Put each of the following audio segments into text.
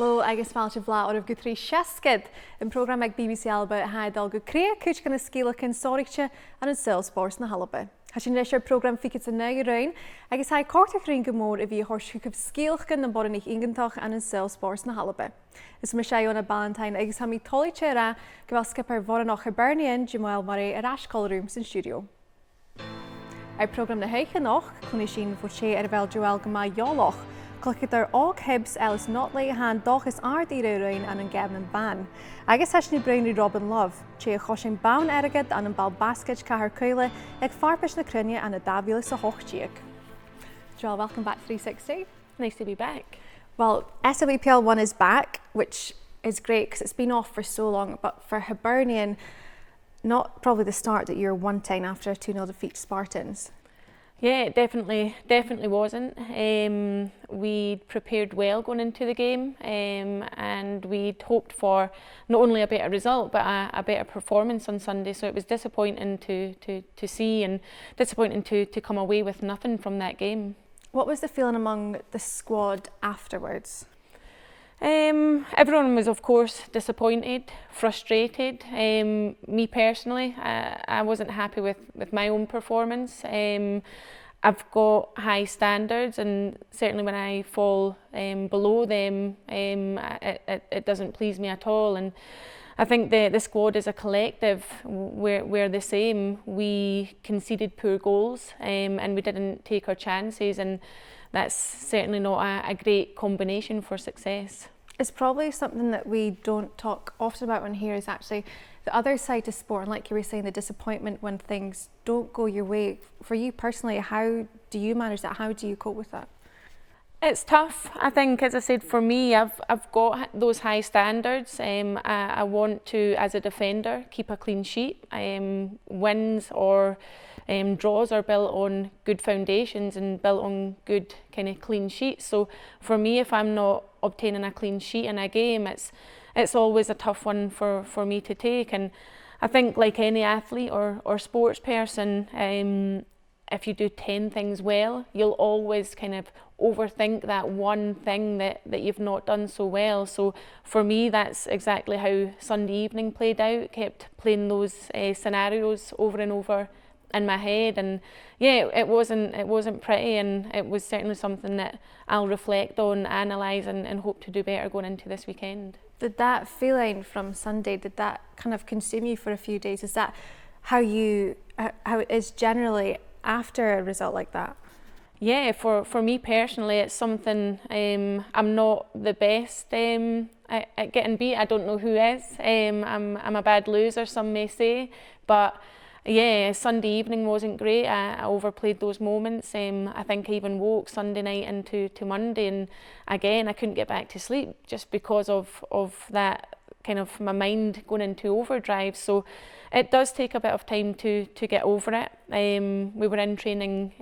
Hello, agus fáilte bhlá or go trí seascad in program ag BBC ALBA haidal go crea cúis gan na scíalach in Siorrachd an an Salesforce na ALBA. Tá sin leis program fichas a neu rain, agus haid córtach rin go mór a bhí thuirsiúcah scíalach gan na bonn-airgid ingantach an an Salesforce na ALBA. Is mar Iona Ballantyne agus ha mí toilite ra go bhfuil skipper bhoireannaich Hibernian Joelle Murray ar Ashcall Rooms in studio. Ar program na heiche noch, Cluinnidh sin fór sé ar bhfuil Joelle go mai jolach, Cluicheadair og Hibs Ellis Notley han dochas àrd-ìre rain an Gavin ban. Agus heisni brainri Robyn Love, sé chosin bonn-airgid an Ball-Basgaid Cathair-Cuibhle ag farpis na Cluinnidh an dhearbhadh sa hochtíag. Joelle, welcome back to 360. Nice to be back. Well, SWPL 1 is back, which is great because it's been off for so long, but for Hibernian, not probably the start that you're wanting after a 2-0 defeat to Spartans. Yeah, it definitely wasn't. We prepared well going into the game, and we'd hoped for not only a better result but a better performance on Sunday. So it was disappointing to see and disappointing to come away with nothing from that game. What was the feeling among the squad afterwards? Everyone was, of course, disappointed, frustrated. Me personally, I wasn't happy with my own performance. I've got high standards, and certainly when I fall below them, it doesn't please me at all. And I think the squad as a collective, we're the same. We conceded poor goals, and we didn't take our chances, and that's certainly not a great combination for success. It's probably something that we don't talk often about on here is actually the other side to sport, and like you were saying, the disappointment when things don't go your way. For you personally, how do you manage that? How do you cope with that? It's tough. I think, as I said, for me, I've got those high standards. I want to, as a defender, keep a clean sheet. Wins or draws are built on good foundations and built on good kind of clean sheets. So for me, if I'm not obtaining a clean sheet in a game, it's always a tough one for me to take. And I think, like any athlete or sports person, if you do 10 things well, you'll always kind of overthink that one thing that you've not done so well. So for me, that's exactly how Sunday evening played out. Kept playing those scenarios over and over in my head, and yeah, it wasn't pretty, and it was certainly something that I'll reflect on, analyse, and hope to do better going into this weekend. Did that feeling from Sunday, did that kind of consume you for a few days? Is that how it is generally after a result like that? Yeah, for me personally, it's something I'm not the best at getting beat. I don't know who is. I'm a bad loser, some may say, but yeah, Sunday evening wasn't great. I overplayed those moments. I think I even woke Sunday night into Monday, and again I couldn't get back to sleep just because of that kind of my mind going into overdrive. So it does take a bit of time to get over it. We were in training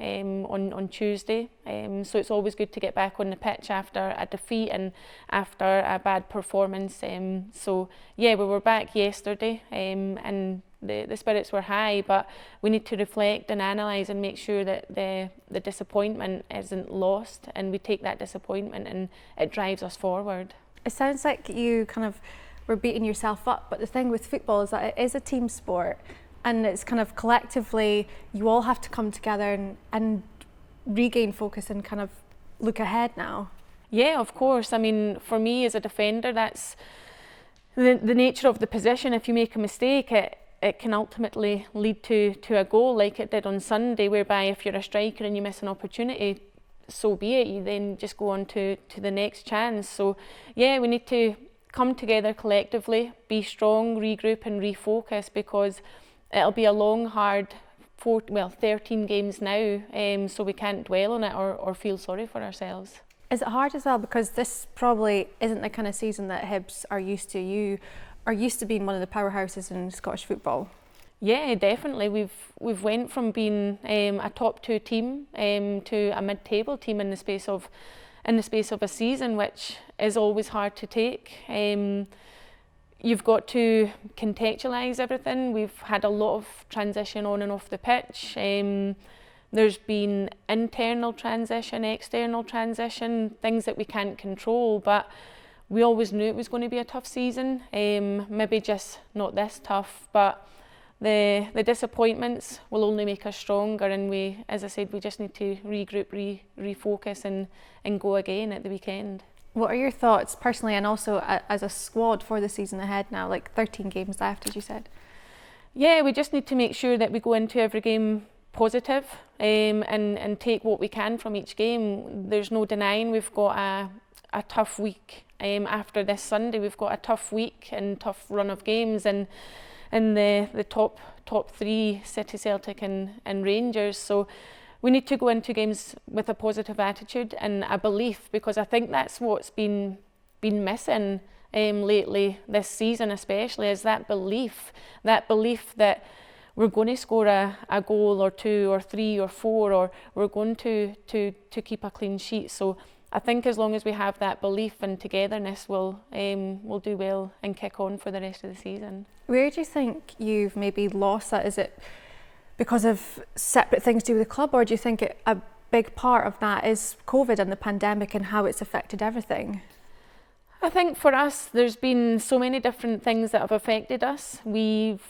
on Tuesday, so it's always good to get back on the pitch after a defeat and after a bad performance. So yeah, we were back yesterday, and the spirits were high, but we need to reflect and analyse and make sure that the disappointment isn't lost, and we take that disappointment and it drives us forward. It sounds like you kind of were beating yourself up, but the thing with football is that it is a team sport, and it's kind of collectively you all have to come together and regain focus and kind of look ahead now. Yeah, of course. I mean, for me as a defender, that's the nature of the position. If you make a mistake, it can ultimately lead to a goal, like it did on Sunday, whereby if you're a striker and you miss an opportunity, so be it, you then just go on to the next chance. So yeah, we need to come together collectively, be strong, regroup and refocus, because it'll be a long, hard 13 games now, so we can't dwell on it or feel sorry for ourselves. Is it hard as well, because this probably isn't the kind of season that Hibs are used to? You are used to being one of the powerhouses in Scottish football. Yeah, definitely. We've went from being a top 2 team to a mid-table team in the space of a season, which is always hard to take. You've got to contextualise everything. We've had a lot of transition on and off the pitch. There's been internal transition, external transition, things that we can't control, but we always knew it was going to be a tough season, maybe just not this tough, but the disappointments will only make us stronger, and we, as I said, we just need to regroup, refocus and go again at the weekend. What are your thoughts personally and also as a squad for the season ahead now, like 13 games left as you said? Yeah, we just need to make sure that we go into every game positive and take what we can from each game. There's no denying we've got a tough week. After this Sunday, we've got a tough week and tough run of games, and the top three, City, Celtic and Rangers. So we need to go into games with a positive attitude and a belief, because I think that's what's been missing lately this season, especially, is that belief that we're going to score a goal or two or three or four, or we're going to keep a clean sheet. So I think as long as we have that belief and togetherness, we'll do well and kick on for the rest of the season. Where do you think you've maybe lost that? Is it because of separate things to do with the club, or do you think a big part of that is COVID and the pandemic and how it's affected everything? I think for us, there's been so many different things that have affected us. We've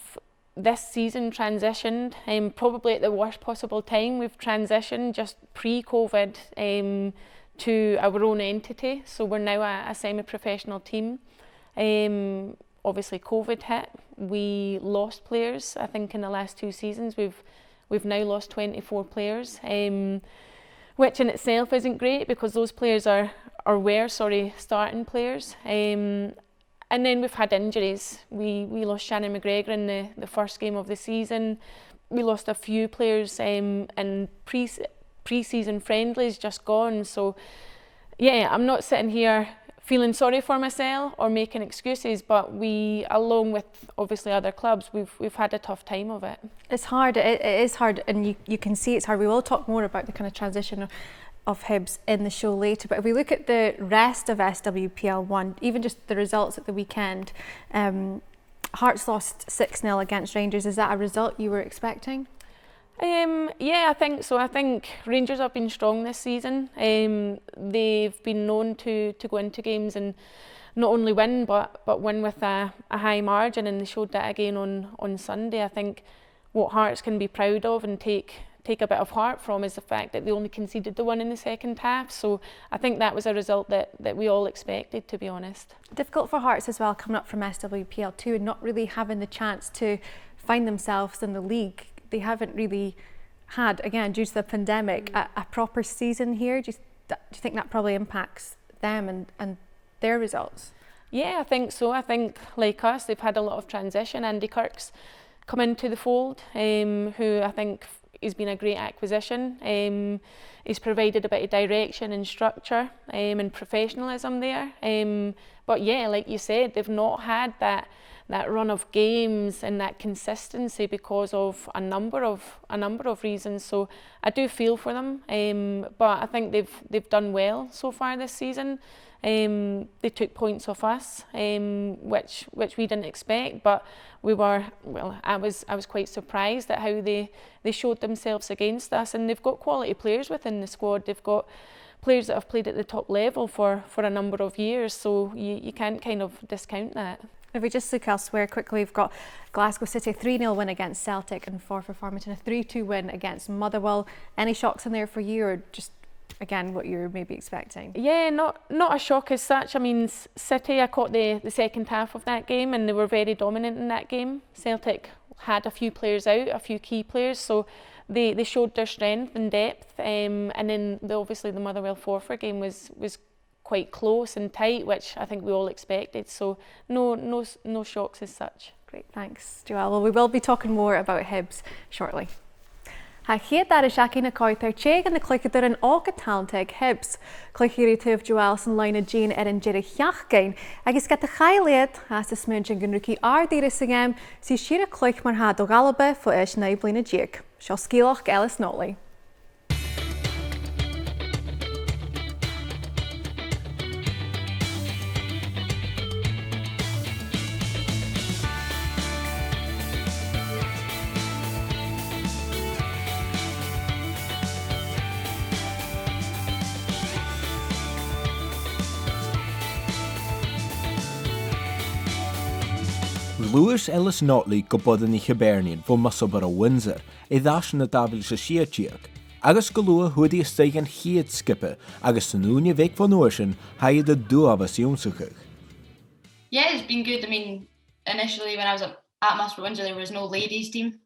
this season transitioned, probably at the worst possible time. We've transitioned just pre-COVID to our own entity, so we're now a semi-professional team. Obviously COVID hit, we lost players. I think in the last 2 seasons we've now lost 24 players, which in itself isn't great, because those players were starting players. And then we've had injuries. We lost Shannon McGregor in the first game of the season. We lost a few players in pre-season friendlies just gone. So yeah, I'm not sitting here feeling sorry for myself or making excuses, but we, along with obviously other clubs, we've had a tough time of it. It's hard, it is hard, and you can see it's hard. We will talk more about the kind of transition of Hibs in the show later, but if we look at the rest of SWPL 1, even just the results at the weekend, Hearts lost 6-0 against Rangers. Is that a result you were expecting? Yeah, I think so. I think Rangers have been strong this season. They've been known to go into games and not only win, but win with a high margin, and they showed that again on Sunday. I think what Hearts can be proud of and take a bit of heart from is the fact that they only conceded the one in the second half. So I think that was a result that we all expected, to be honest. Difficult for Hearts as well, coming up from SWPL 2 and not really having the chance to find themselves in the league. They haven't really had, again, due to the pandemic, a proper season here. Do you think that probably impacts them and their results? Yeah, I think so. I think, like us, they've had a lot of transition. Andy Kirk's come into the fold, who I think has been a great acquisition. He's provided a bit of direction and structure and professionalism there. But yeah, like you said, they've not had that run of games and that consistency because of a number of reasons. So I do feel for them, but I think they've done well so far this season. They took points off us, which we didn't expect, but I was quite surprised at how they showed themselves against us, and they've got quality players within the squad. They've got players that have played at the top level for a number of years, so you can't kind of discount that. If we just look elsewhere quickly, we've got Glasgow City 3-0 win against Celtic and for Farmington a 3-2 win against Motherwell. Any shocks in there for you, or just again what you're maybe expecting? Yeah, not a shock as such. I mean, City, I caught the second half of that game and they were very dominant in that game. Celtic had a few players out, a few key players, so they showed their strength and depth. And then obviously the Motherwell Forfar game was quite close and tight, which I think we all expected. So no shocks as such. Great, thanks, Joelle. Well, we will be talking more about Hibs shortly. h-aon is cuide and the cluicheadair and ágad talentag Hibs. Cluicheadair Joelle loidhne-dìon an dhearbhadh agus get the chailead has the smudging and rookie àrd-ìre singem Siorrachd Àir ALBA for loidhne-dìon. Scotland U19 Ellis Notley. Glúis Ellis Notley go budan í Hibernian fó musabar a Windsor, dheis na dabhail sa siartíag. Agus go lua thudaí isteig an chiad skippe, agus san úine bheith van oirsin haid a dhearbhadh Siorrachd. Yeah, it's been good. I mean, initially when I was at Master Windsor, there was no ladies team.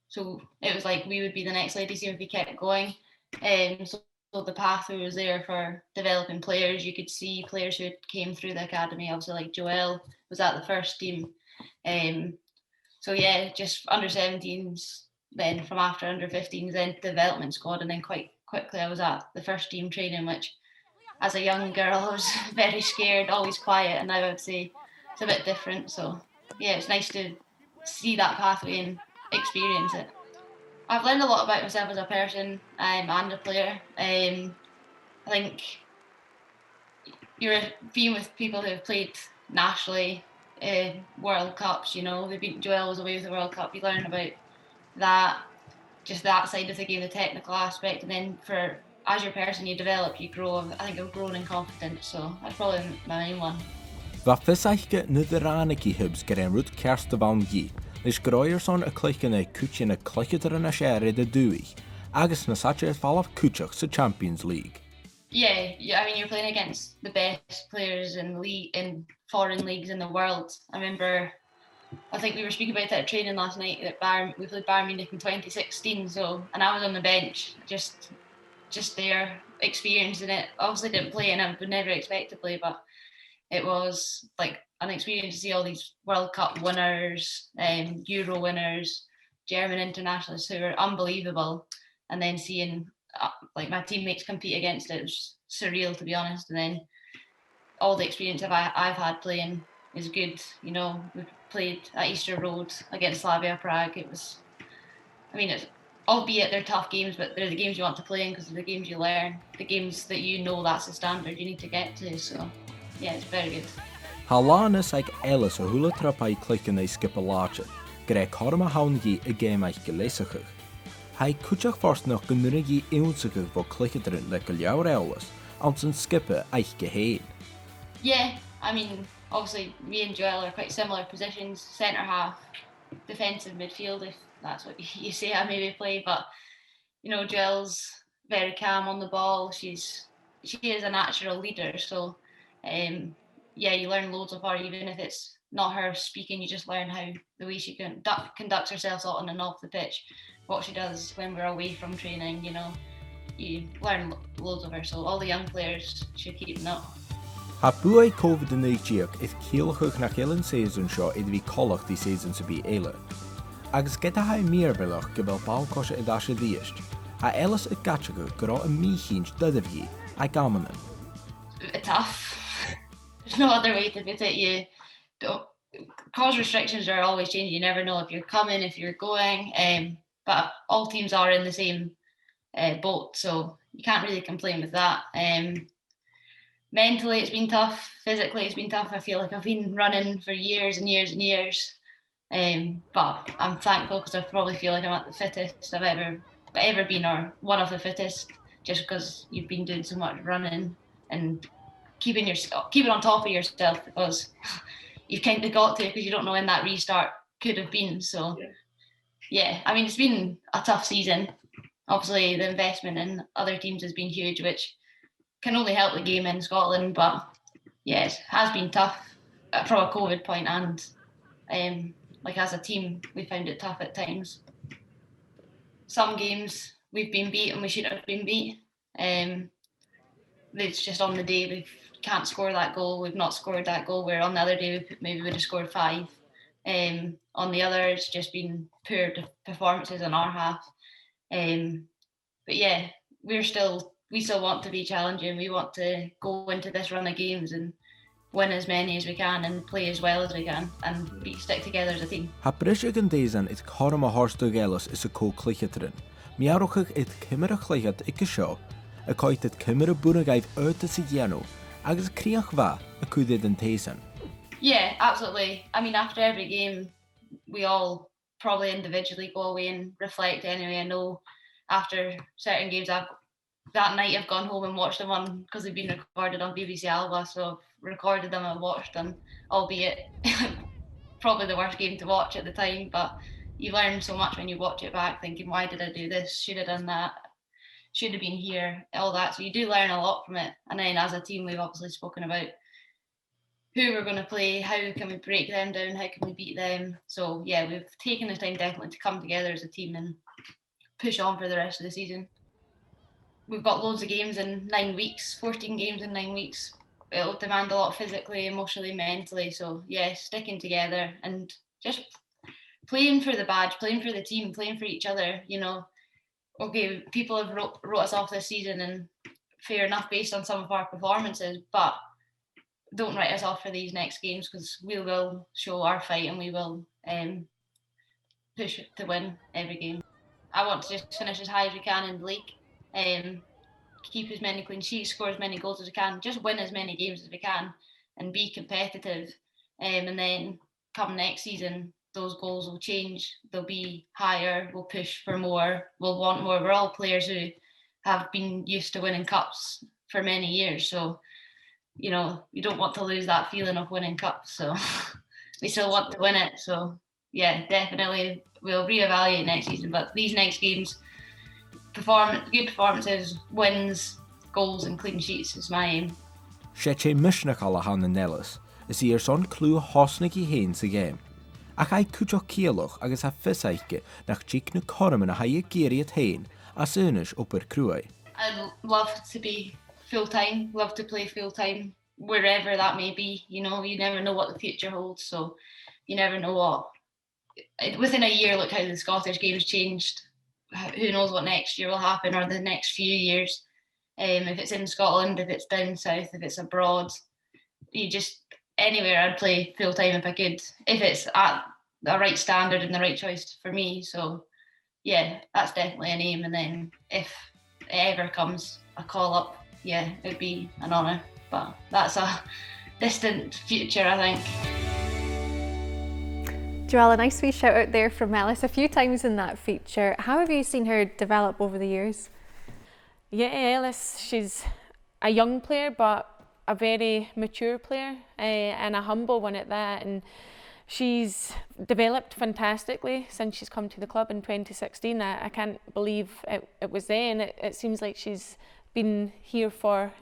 So it was like we would be the next ladies team if we kept going. So the pathway was there for developing players. You could see players who came through the academy, obviously like Joelle was at the first team. So yeah, just under 17s, then from after under 15s, then development squad, and then quite quickly I was at the first team training, which as a young girl I was very scared, always quiet, and now I would say it's a bit different. So yeah, it's nice to see that pathway and experience it. I've learned a lot about myself as a person and a player. I think you're being with people who have played nationally, World Cups, you know, Joelle was away with the World Cup, you learn about that, just that side of the game, the technical aspect, and then as your person you develop, you grow. I think I've grown in confidence, so that's probably my main one. Va fisaige na dhearbhadh í Hibs gur an rud cearsta bhain gí, leis gráir son a cluicheadair cuide na cluicheadair Ayrshire de dúich, agus na saite fallach cuiteach sa Champions League. Yeah, I mean, you're playing against the best players in foreign leagues in the world. I remember, I think we were speaking about it at training last night, that we played Bayern Munich in 2016, and I was on the bench, just there, experiencing it. Obviously didn't play and I would never expect to play, but it was like an experience to see all these World Cup winners, Euro winners, German internationalists who were unbelievable, and then seeing like my teammates compete against it was surreal, to be honest. And then all the experience I've had playing is good. You know, we played at Easter Road against Slavia Prague. It was, I mean, albeit they're tough games, but they're the games you want to play in because they're the games you learn, the games that you know that's the standard you need to get to. So yeah, it's very good. Hallánas ag Ellis a hula trapai cluicheadair skippe láte, gur corma haungi a géimeich geléisachach. Hai cuiteach forsnach go nurigi éonsachach vo cluicheadair le go leabhar Ellis, an san skippe eich gehéin. Yeah, I mean, obviously me and Joelle are quite similar positions, centre half, defensive midfield, if that's what you say I maybe play, but you know, Joelle's very calm on the ball. She is a natural leader, so yeah, you learn loads of her, even if it's not her speaking, you just learn how the way she conducts herself on and off the pitch, what she does when we're away from training, you know, you learn loads of her, so all the young players should keep them up. Ha buai COVID-19 is cielchuch nach Ellen seisoenseo iddi collach die seisoensa bí eile. Agus get a hai meerbelach gebel bálcose idashe díist. Ha Ellis a gatchagu gro a míchins dudavgi a gamanen. Tough. There's no other way to put it. You don't, cause restrictions are always changing. You never know if you're coming, if you're going. But all teams are in the same boat, so you can't really complain with that. Mentally, it's been tough. Physically, it's been tough. I feel like I've been running for years and years and years. But I'm thankful because I probably feel like I'm at the fittest I've ever been, or one of the fittest, just because you've been doing so much running and keeping on top of yourself, because you've kind of got to, because you don't know when that restart could have been. So yeah, I mean, it's been a tough season. Obviously, the investment in other teams has been huge, which can only help the game in Scotland. But yeah, it has been tough from a COVID point, and like as a team, we found it tough at times. Some games we've been beat and we shouldn't have been beat. It's just on the day we can't score that goal. We've not scored that goal. Where on the other day maybe we would have scored 5. On the other, it's just been poor performances on our half. But yeah, we still want to be challenging. We want to go into this run of games and win as many as we can and play as well as we can and stick together as a team. Ha brisig an déisan it corma horstug Ellis is a co-cluicheadarin. Miarochach it cimera chluichet ike seo, a coit it cimera bunagaif uita sa dhéanú, agus criach va a cuide den téisan. Yeah, absolutely. I mean, after every game, we all probably individually go away and reflect anyway. I know after certain games, that night I've gone home and watched them on, because they've been recorded on BBC ALBA, so I've recorded them and watched them, albeit probably the worst game to watch at the time, but you learn so much when you watch it back, thinking, why did I do this? Should have done that. Should have been here. All that. So you do learn a lot from it. And then as a team, we've obviously spoken about who we're going to play, how can we break them down, how can we beat them. So yeah, we've taken the time definitely to come together as a team and push on for the rest of the season. We've got loads of games in 9 weeks, 14 games in 9 weeks. It'll demand a lot physically, emotionally, mentally. So yeah, sticking together and just playing for the badge, playing for the team, playing for each other. You know, okay, people have wrote us off this season, and fair enough based on some of our performances, but don't write us off for these next games, because we will show our fight and we will push to win every game. I want to just finish as high as we can in the league, keep as many clean sheets, score as many goals as we can, just win as many games as we can and be competitive. And then come next season, those goals will change. They'll be higher. We'll push for more. We'll want more. We're all players who have been used to winning cups for many years. So, you know, you don't want to lose that feeling of winning cups. So we still want to win it. So yeah, definitely we'll reevaluate next season. But these next games, good performances, wins, goals and clean sheets is my aim. Sé misneach Hibernian Ellis is airson clú hosnig I héin sa game. Ach I cúteach cíalach agus ha fisaike nach tíic na corman a haie géiriad héin as unis upper cruai. I'd love to be full-time, love to play full-time, wherever that may be. You know, you never know what the future holds, so you never know what. Within a year, look how the Scottish games changed. Who knows what next year will happen, or the next few years. If it's in Scotland, if it's down south, if it's abroad, anywhere I'd play full-time if I could, if it's at the right standard and the right choice for me. So yeah, that's definitely an aim. And then if it ever comes a call up, yeah, it'd be an honour, but that's a distant future, I think. Joelle, a nice wee shout out there from Ellis a few times in that feature. How have you seen her develop over the years? Yeah, Ellis, she's a young player, but a very mature player, and a humble one at that. And she's developed fantastically since she's come to the club in 2016. I can't believe it was then. It seems like she's been here for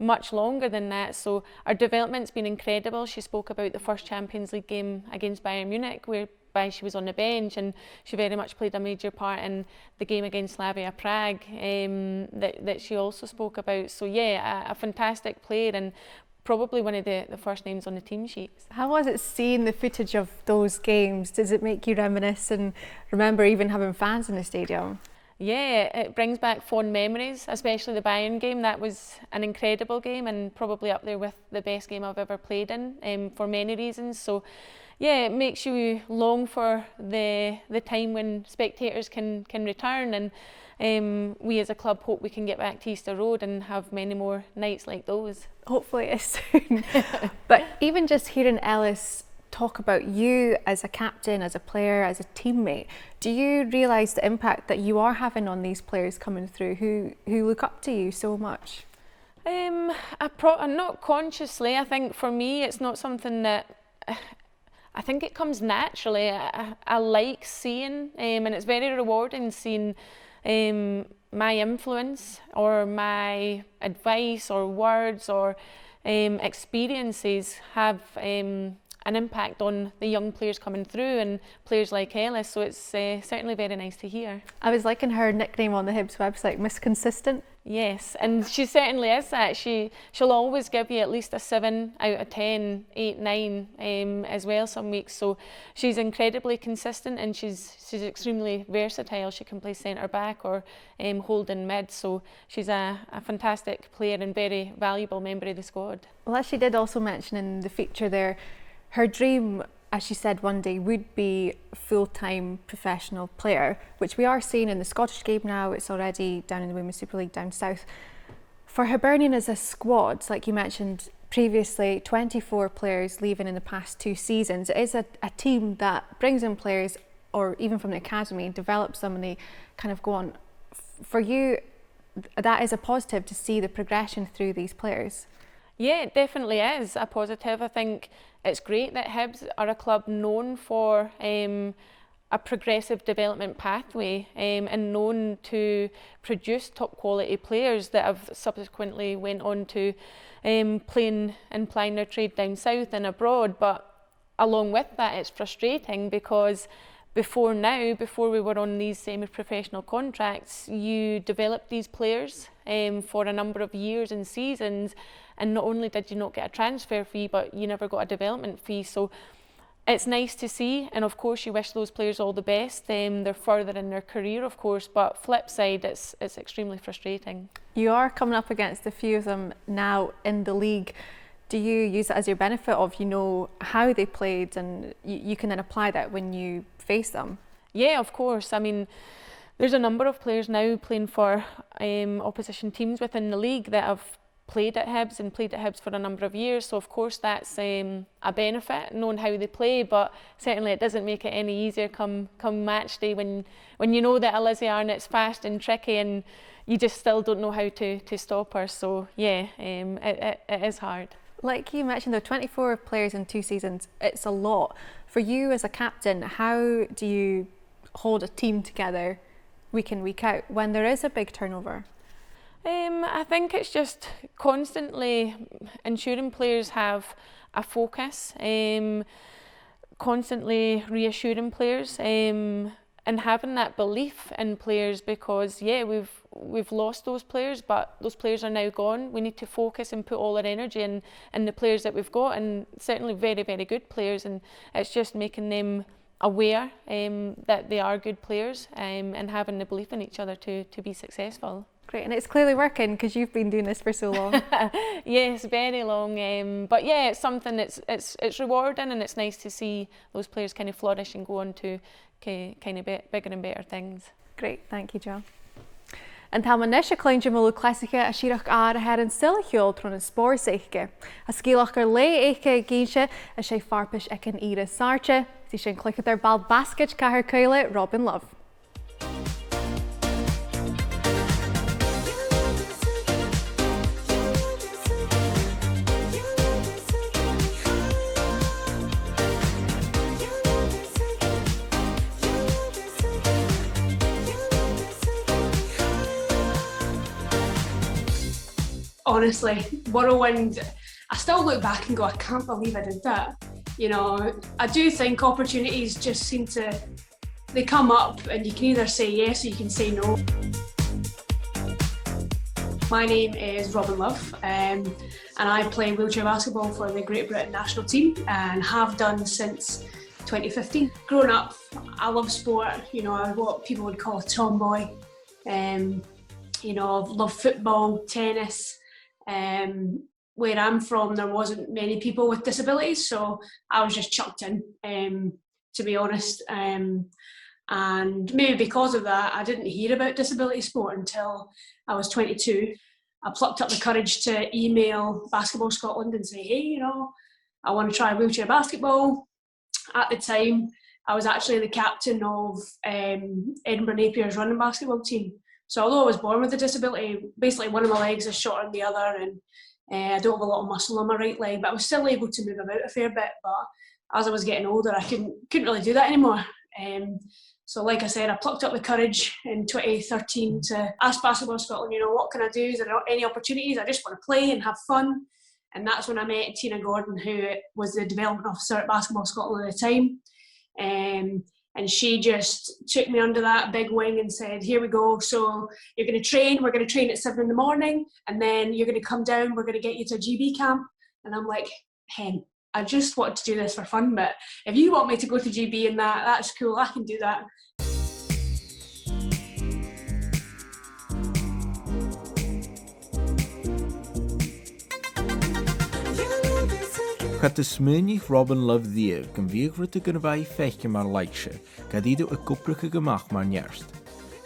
much longer than that. So our development's been incredible. She spoke about the first Champions League game against Bayern Munich, whereby she was on the bench, and she very much played a major part in the game against Slavia Prague that she also spoke about. So yeah, a fantastic player and probably one of the first names on the team sheets. How was it seeing the footage of those games? Does it make you reminisce and remember even having fans in the stadium? Yeah, it brings back fond memories, especially the Bayern game. That was an incredible game and probably up there with the best game I've ever played in for many reasons. So yeah, it makes you long for the time when spectators can return, and we as a club hope we can get back to Easter Road and have many more nights like those. Hopefully it's soon. But even just hearing Ellis talk about you as a captain, as a player, as a teammate, do you realise the impact that you are having on these players coming through who look up to you so much? Not consciously. I think for me it's not something that I think it comes naturally. I like seeing, and it's very rewarding seeing my influence or my advice or words or experiences have an impact on the young players coming through and players like Ellis, so it's certainly very nice to hear. I was liking her nickname on the Hibs website, Miss Consistent. Yes, and she certainly is that. She'll always give you at least a 7 out of 10, 8, 9 as well some weeks. So she's incredibly consistent and she's extremely versatile. She can play centre back or holding mid. So she's a fantastic player and very valuable member of the squad. Well, as she did also mention in the feature there, her dream, as she said one day, would be a full-time professional player, which we are seeing in the Scottish game now. It's already down in the Women's Super League down south. For Hibernian as a squad, like you mentioned previously, 24 players leaving in the past 2 seasons. It is a team that brings in players, or even from the academy, develops them and they kind of go on. For you, that is a positive to see the progression through these players. Yeah, it definitely is a positive. I think it's great that Hibs are a club known for a progressive development pathway and known to produce top quality players that have subsequently went on to play and plying their trade down south and abroad. But along with that, it's frustrating because before we were on these semi-professional contracts, you developed these players for a number of years and seasons, and not only did you not get a transfer fee, but you never got a development fee. So it's nice to see, and of course you wish those players all the best. They're further in their career, of course, but flip side, it's extremely frustrating. You are coming up against a few of them now in the league. Do you use it as your benefit of, you know, how they played, and you can then apply that when you face them? Yeah, of course. I mean, there's a number of players now playing for opposition teams within the league that have played at Hibs for a number of years, so of course that's a benefit, knowing how they play, but certainly it doesn't make it any easier come match day when you know that Elizabeth is fast and tricky and you just still don't know how to stop her. So yeah, it is hard. Like you mentioned, there are 24 players in 2 seasons. It's a lot. For you as a captain, how do you hold a team together week in, week out when there is a big turnover? I think it's just constantly ensuring players have a focus, constantly reassuring players, and having that belief in players, because yeah, we've lost those players, but those players are now gone. We need to focus and put all our energy in the players that we've got, and certainly very, very good players, and it's just making them aware that they are good players, and having the belief in each other to be successful. Great, and it's clearly working because you've been doing this for so long. Yes, very long. But yeah, it's something that's it's rewarding, and it's nice to see those players kind of flourish and go on to kind of bigger and better things. Great, thank you, Joelle. An táimneis a Cluinnidh molú claisice a Siorrachd Àir a head an still tron an spór éige. A scílachar le éige gínse a sé farpis ag an àrd-ìre sáirte, tí sin cluicheadair Ball-Basgaid Cathair-Cuibhle Robyn Love. Honestly, whirlwind. I still look back and go, I can't believe I did that. You know, I do think opportunities just seem to, they come up and you can either say yes or you can say no. My name is Robyn Love, and I play wheelchair basketball for the Great Britain national team and have done since 2015. Growing up, I love sport. You know, I'm what people would call a tomboy. You know, I love football, tennis. Where I'm from, there wasn't many people with disabilities, so I was just chucked in, to be honest. And maybe because of that, I didn't hear about disability sport until I was 22. I plucked up the courage to email Basketball Scotland and say, hey, you know, I want to try wheelchair basketball. At the time, I was actually the captain of Edinburgh Napier's running basketball team. So although I was born with a disability, basically one of my legs is shorter than the other, and I don't have a lot of muscle on my right leg, but I was still able to move about a fair bit. But as I was getting older, I couldn't really do that anymore. So like I said, I plucked up the courage in 2013 to ask Basketball Scotland, you know, what can I do? Is there any opportunities? I just want to play and have fun. And that's when I met Tina Gordon, who was the development officer at Basketball Scotland at the time. And she just took me under that big wing and said, here we go. So you're going to train. We're going to train at 7 in the morning. And then you're going to come down. We're going to get you to a GB camp. And I'm like, hen, I just wanted to do this for fun. But if you want me to go to GB and that's cool. I can do that. Gaat de smynnig Robyn Love ddier gan bhíoghrit a gan bhaid feiche mar leitse, gad iad a cúpracha gamach mar nearst.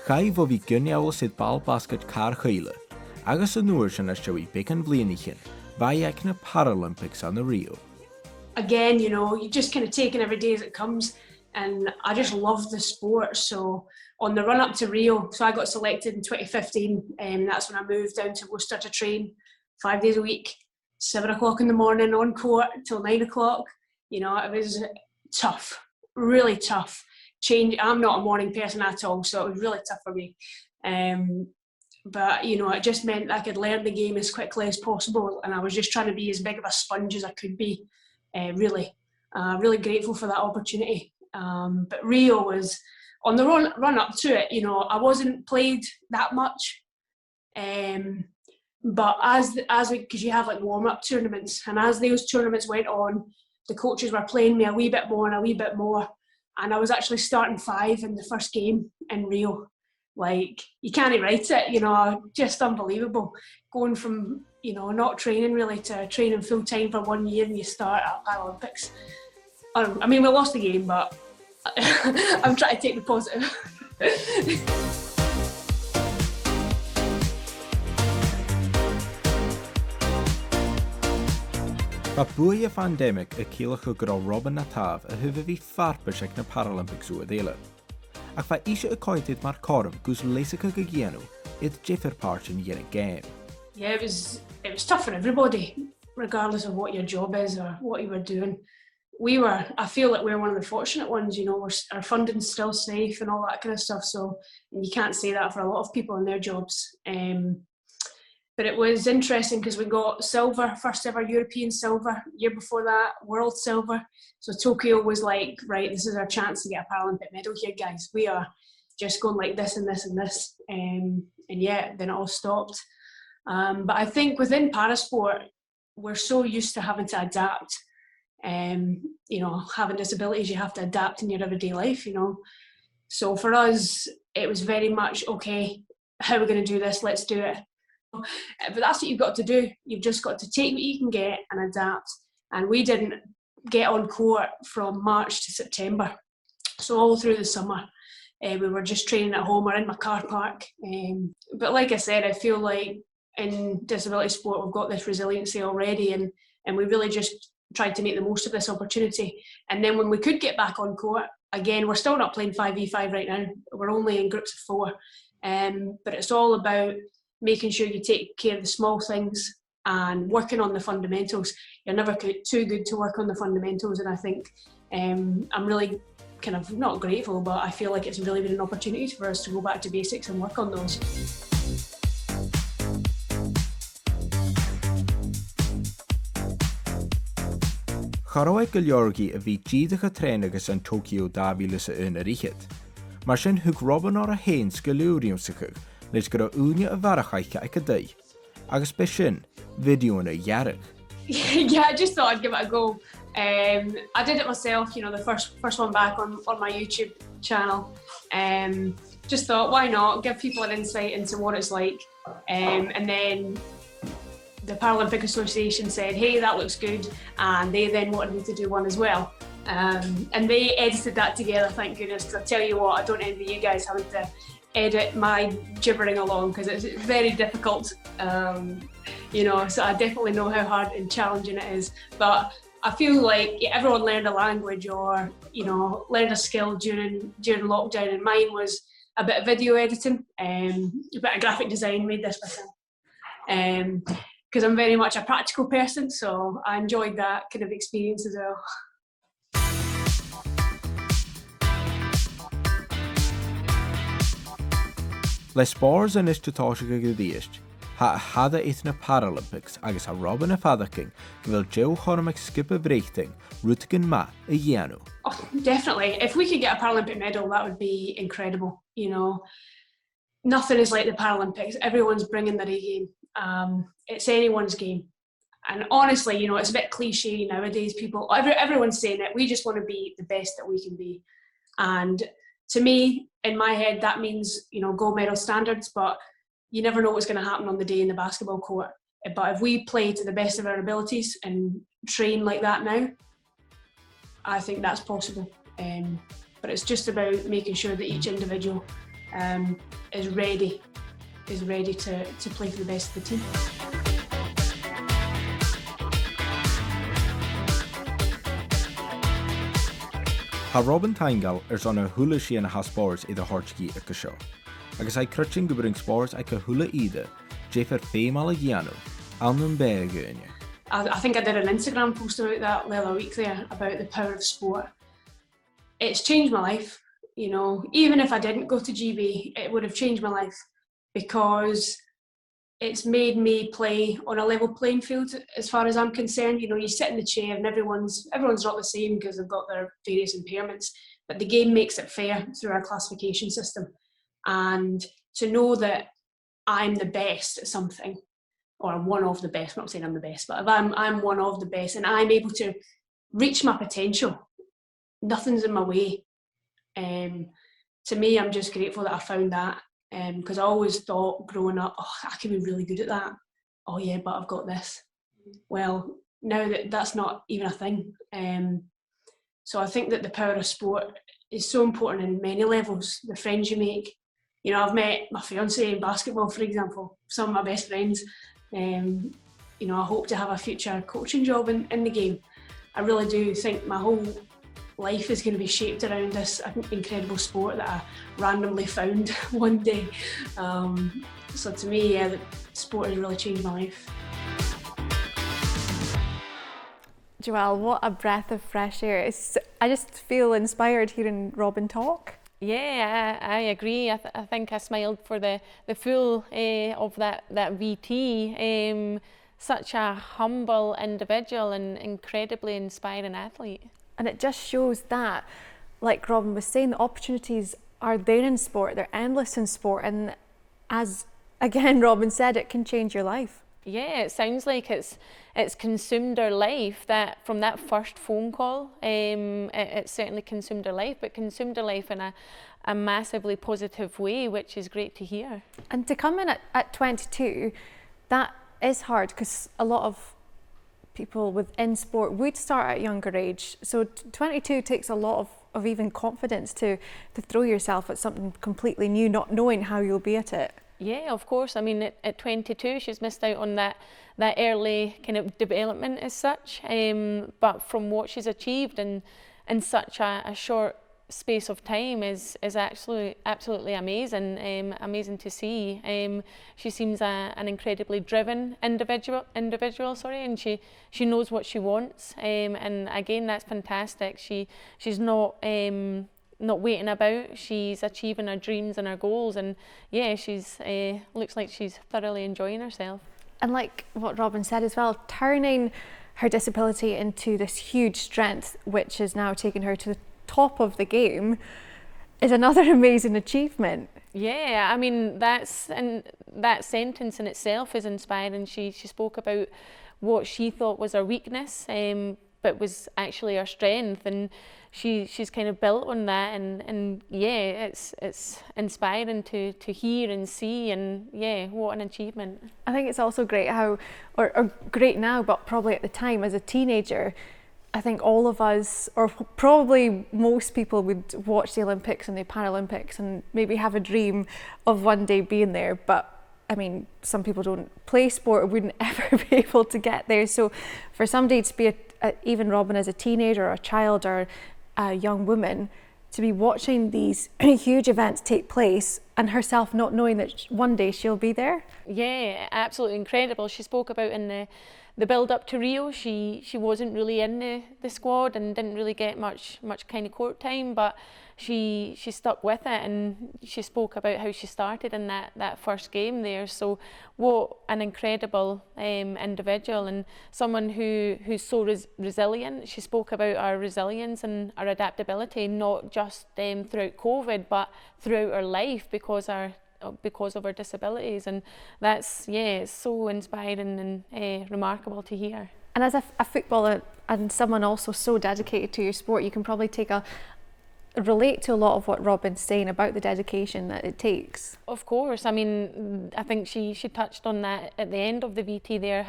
Chai vo bhí gynneawl sydd Ball-Basgaid Cathair-Cuibhle, agus a nuair sin a sewi becan bblianichin, bhai ag na Paralympics an the Rio. Again, you know, you just kind of take it every day as it comes, and I just love the sport. So on the run up to Rio, so I got selected in 2015, and that's when I moved down to Worcester to train 5 days a week. 7 o'clock in the morning on court till 9 o'clock. You know, it was tough, really tough. I'm not a morning person at all, so it was really tough for me. But, you know, it just meant I could learn the game as quickly as possible, and I was just trying to be as big of a sponge as I could be, really. Really grateful for that opportunity. But Rio was, on the run up to it, you know, I wasn't played that much. But because you have like warm-up tournaments, and as those tournaments went on, the coaches were playing me a wee bit more and a wee bit more. And I was actually starting 5 in the first game in Rio. Like, you can't write it, you know, just unbelievable. Going from, you know, not training really to training full time for 1 year and you start at Paralympics. I mean, we lost the game, but I'm trying to take the positive. Ba bwy y pandemic y cilach o gyda Robyn na taf y hyfy fi farpys ag na Paralympics o adeilad. Ac fa eisiau y coedydd mae'r corff gwrs leisic ag ygienw idd jiffer part yn yen game. Yeah, it was tough for everybody, regardless of what your job is or what you were doing. I feel like we're one of the fortunate ones, you know, our funding's still safe and all that kind of stuff, so you can't say that for a lot of people in their jobs. But it was interesting because we got silver, first ever European silver, year before that, world silver. So Tokyo was like, right, this is our chance to get a Paralympic medal here, guys. We are just going like this and this and this. And yeah, then it all stopped. But I think within parasport, we're so used to having to adapt. You know, having disabilities, you have to adapt in your everyday life, you know. So for us, it was very much, okay, how are we going to do this? Let's do it. But that's what you've got to do. You've just got to take what you can get and adapt. And we didn't get on court from March to September. So all through the summer, we were just training at home or in my car park. But like I said, I feel like in disability sport, we've got this resiliency already, and we really just tried to make the most of this opportunity. And then when we could get back on court, again, we're still not playing 5v5 right now. We're only in groups of 4. But it's all about making sure you take care of the small things and working on the fundamentals. You're never too good to work on the fundamentals, and I think I'm really kind of not grateful, but I feel like it's really been an opportunity for us to go back to basics and work on those. Choroe gyliorgi y fi gydych y tren agos yn Tokyo 2021. Mae sy'n hwg Robyn o'r hen sgiliwriwn sychwg, leis gyda wnia y farachaica ac y dau. Agos besyn, fideo yn y iarach. Yeah, I just thought I'd give it a go. I did it myself, you know, the first one back on my YouTube channel. Just thought, why not? Give people an insight into what it's like. And then the Paralympic Association said, hey, that looks good. And they then wanted me to do one as well. And they edited that together, thank goodness, because I tell you what, I don't envy you guys having to edit my gibbering along, because it's very difficult, you know, so I definitely know how hard and challenging it is. But I feel like everyone learned a language or, you know, learned a skill during lockdown, and mine was a bit of video editing, a bit of graphic design, made this myself. Because I'm very much a practical person, so I enjoyed that kind of experience as well. Le spors yn ystwytosig ag yddiast, ha hada eith na Paralympics agos ha Robyn a fadaching gyfel Joe chormach skip y breichting rwtgyn ma y ianw. Oh, definitely. If we could get a Paralympic medal, that would be incredible. You know, nothing is like the Paralympics. Everyone's bringing their A game. It's anyone's game. And honestly, you know, it's a bit cliche nowadays. Everyone's saying it. We just want to be the best that we can be. And to me, in my head, that means, you know, gold medal standards, but you never know what's going to happen on the day in the basketball court. But if we play to the best of our abilities and train like that now, I think that's possible. But it's just about making sure that each individual is ready to play for the best of the team. Ha Robyn Taingal son a hula si yn a ha spors iddo horchgi y cysio. Agos ai crytching gybring spors ac a hula ida, jeffer feimal a gianw, alnyn beg ynya. I think I did an Instagram post about that the other week there, about the power of sport. It's changed my life, you know. Even if I didn't go to GB, it would have changed my life, because it's made me play on a level playing field as far as I'm concerned. You know, you sit in the chair and everyone's not the same because they've got their various impairments, but the game makes it fair through our classification system. And to know that I'm the best at something, or I'm one of the best, I'm not saying I'm the best, but if I'm one of the best and I'm able to reach my potential, nothing's in my way. To me, I'm just grateful that I found that, because I always thought growing up, oh, I can be really good at that. Oh yeah, but I've got this. Well, now that's not even a thing. So I think that the power of sport is so important in many levels. The friends you make. You know, I've met my fiancé in basketball, for example, some of my best friends. You know, I hope to have a future coaching job in the game. I really do think my whole life is going to be shaped around this incredible sport that I randomly found one day. So to me, yeah, sport has really changed my life. Joelle, what a breath of fresh air. I just feel inspired hearing Robyn talk. Yeah, I agree. I think I smiled for the full of that VT. Such a humble individual and incredibly inspiring athlete. And it just shows that, like Robyn was saying, the opportunities are there in sport, they're endless in sport, and as again Robyn said, it can change your life. Yeah, it sounds like it's consumed her life. That from that first phone call, it certainly consumed her life, but consumed her life in a massively positive way, which is great to hear. And to come in at 22, that is hard, because a lot of people within sport would start at a younger age. So 22 takes a lot of even confidence to throw yourself at something completely new, not knowing how you'll be at it. Yeah, of course. I mean, at 22, she's missed out on that early kind of development as such. But from what she's achieved in such a short space of time is absolutely amazing. Amazing to see. She seems an incredibly driven individual. And she knows what she wants. And again, that's fantastic. She's not waiting about. She's achieving her dreams and her goals, and yeah, she's looks like she's thoroughly enjoying herself. And like what Robyn said as well, turning her disability into this huge strength, which has now taken her to the top of the game, is another amazing achievement. Yeah, I mean, that sentence in itself is inspiring. She spoke about what she thought was her weakness, but was actually her strength, and she's kind of built on that, and yeah, it's inspiring to hear and see, and yeah, what an achievement. I think it's also great how, or great now, but probably at the time as a teenager, I think all of us, or probably most people, would watch the Olympics and the Paralympics and maybe have a dream of one day being there, but I mean, some people don't play sport or wouldn't ever be able to get there. So for somebody to be even Robyn as a teenager or a child or a young woman, to be watching these huge events take place and herself not knowing that one day she'll be there. Yeah, absolutely incredible. She spoke about in the build up to Rio, she wasn't really in the squad and didn't really get much kind of court time, but she stuck with it, and she spoke about how she started in that first game there. So what an incredible individual, and someone who's so resilient. She spoke about our resilience and our adaptability, not just throughout COVID, but throughout her life because of our disabilities, and that's, yeah, it's so inspiring and remarkable to hear. And as a footballer and someone also so dedicated to your sport, you can probably relate to a lot of what Robyn's saying about the dedication that it takes. Of course. I mean, I think she touched on that at the end of the VT there,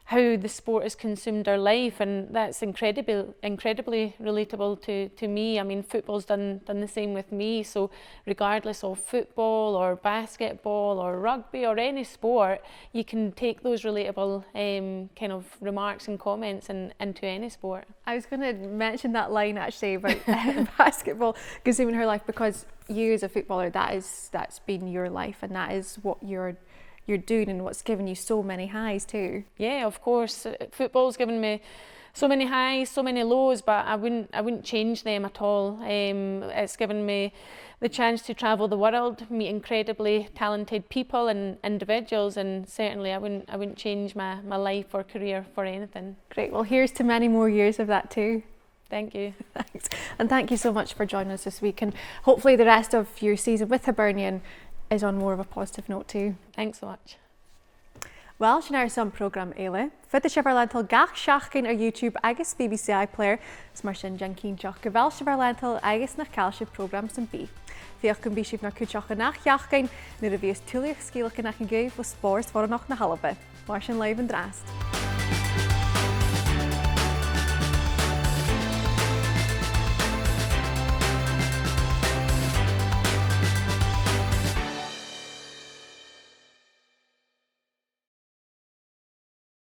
how the sport has consumed her life, and that's incredibly relatable to me. I mean, football's done the same with me, so regardless of football or basketball or rugby or any sport, you can take those relatable kind of remarks and comments into any sport. I was going to mention that line actually about basketball consuming her life, because you as a footballer, that's been your life, and that is what you're you're doing and what's given you so many highs too. Yeah, of course. Football's given me so many highs, so many lows, but I wouldn't change them at all. It's given me the chance to travel the world, meet incredibly talented people and individuals, and certainly I wouldn't change my life or career for anything. Great, well here's to many more years of that too. Thank you. Thanks. And thank you so much for joining us this week, and hopefully the rest of your season with Hibernian is on more of a positive note too. Thanks so much. Well, sin airson program éile, fud se bhar lentil gach seachcin ar YouTube agus BBC iPlayer, is mar sin Jean Cín go bhfuil se bhar lentil agus na cáilse program san bí. Fiach gan bísíb na cuideachannach seachcin, nuair a bhíos túlaíoch scíalach nach an gcuibh ó spórs bhoireannaich na Halba. Mar sin leibh an drast.